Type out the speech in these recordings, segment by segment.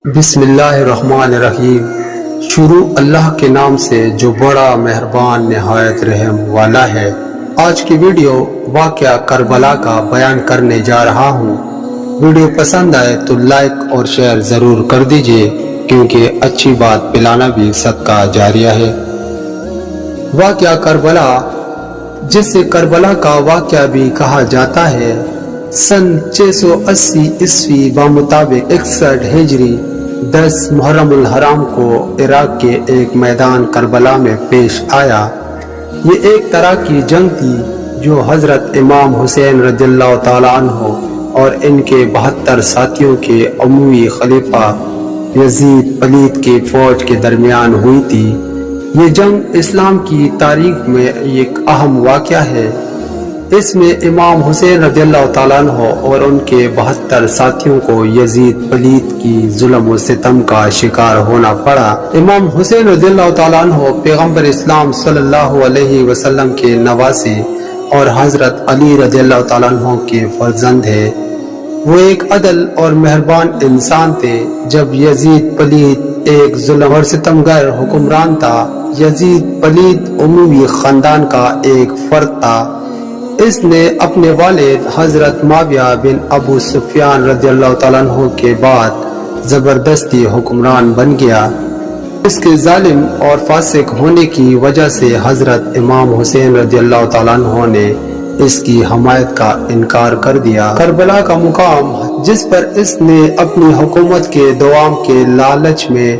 بسم اللہ الرحمن الرحیم۔ شروع اللہ کے نام سے جو بڑا مہربان نہایت رحم والا ہے۔ آج کی ویڈیو واقعہ کربلا کا بیان کرنے جا رہا ہوں۔ ویڈیو پسند آئے تو لائک اور شیئر ضرور کر دیجئے، کیونکہ اچھی بات پلانا بھی صدقہ جاریہ ہے۔ واقعہ کربلا، جسے کربلا کا واقعہ بھی کہا جاتا ہے، سن 680 عیسوی بمطابق 61 ہجری 10 محرم الحرام کو عراق کے ایک میدان کربلا میں پیش آیا۔ یہ ایک طرح کی جنگ تھی جو حضرت امام حسین رضی اللہ تعالیٰ عنہ اور ان کے 72 ساتھیوں کے اموی خلیفہ یزید پلیت کی فوج کے درمیان ہوئی تھی۔ یہ جنگ اسلام کی تاریخ میں ایک اہم واقعہ ہے۔ اس میں امام حسین رضی اللہ تعالیٰ عنہ اور ان کے 72 ساتھیوں کو یزید پلیت کی ظلم و ستم کا شکار ہونا پڑا۔ امام حسین رضی اللہ تعالیٰ عنہ پیغمبر اسلام صلی اللہ علیہ وسلم کے نواسے اور حضرت علی رضی اللہ تعالیٰ عنہ کے فرزند ہیں۔ وہ ایک عدل اور مہربان انسان تھے۔ جب یزید پلیت ایک ظلم اور ستمگر حکمران تھا۔ یزید پلیت اموی خاندان کا ایک فرد تھا۔ اس نے اپنے والد حضرت معاویہ بن ابو سفیان رضی اللہ تعالیٰ عنہ کے بعد زبردستی حکمران بن گیا۔ اس کے ظالم اور فاسق ہونے کی وجہ سے حضرت امام حسین رضی اللہ تعالیٰ عنہ نے اس کی حمایت کا انکار کر دیا۔ کربلا کا مقام، جس پر اس نے اپنی حکومت کے دوام کے لالچ میں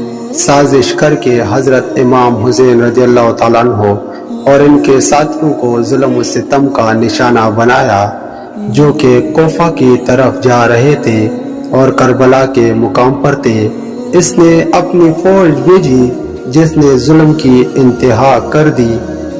سازش کر کے حضرت امام حسین رضی اللہ تعالیٰ عنہ اور ان کے ساتھیوں کو ظلم و ستم کا نشانہ بنایا، جو کہ کوفہ کی طرف جا رہے تھے اور کربلا کے مقام پر تھے۔ اس نے اپنی فوج بھیجی جس نے ظلم کی انتہا کر دی۔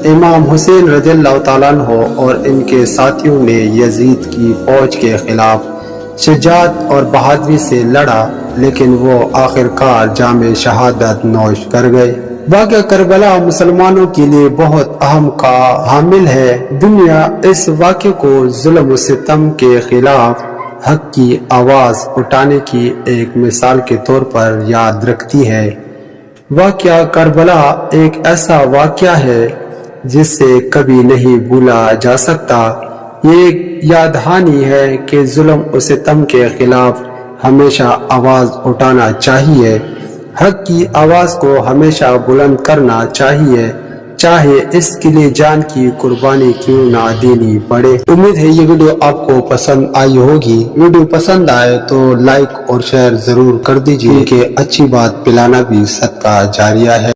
امام حسین رضی اللہ تعالیٰ عنہ اور ان کے ساتھیوں نے یزید کی فوج کے خلاف شجاعت اور بہادری سے لڑا، لیکن وہ آخرکار جام شہادت نوش کر گئے۔ واقعہ کربلا مسلمانوں کے لیے بہت اہم کا حامل ہے۔ دنیا اس واقعے کو ظلم و ستم کے خلاف حق کی آواز اٹھانے کی ایک مثال کے طور پر یاد رکھتی ہے۔ واقعہ کربلا ایک ایسا واقعہ ہے جس سے کبھی نہیں بھولا جا سکتا۔ یہ ایک یاد دہانی ہے کہ ظلم و ستم کے خلاف ہمیشہ آواز اٹھانا چاہیے۔ حق کی آواز کو ہمیشہ بلند کرنا چاہیے، چاہے اس کے لیے جان کی قربانی کیوں نہ دینی پڑے۔ امید ہے یہ ویڈیو آپ کو پسند آئی ہوگی۔ ویڈیو پسند آئے تو لائک اور شیئر ضرور کر دیجیے، کہ اچھی بات پلانا بھی صدقہ جاریہ ہے۔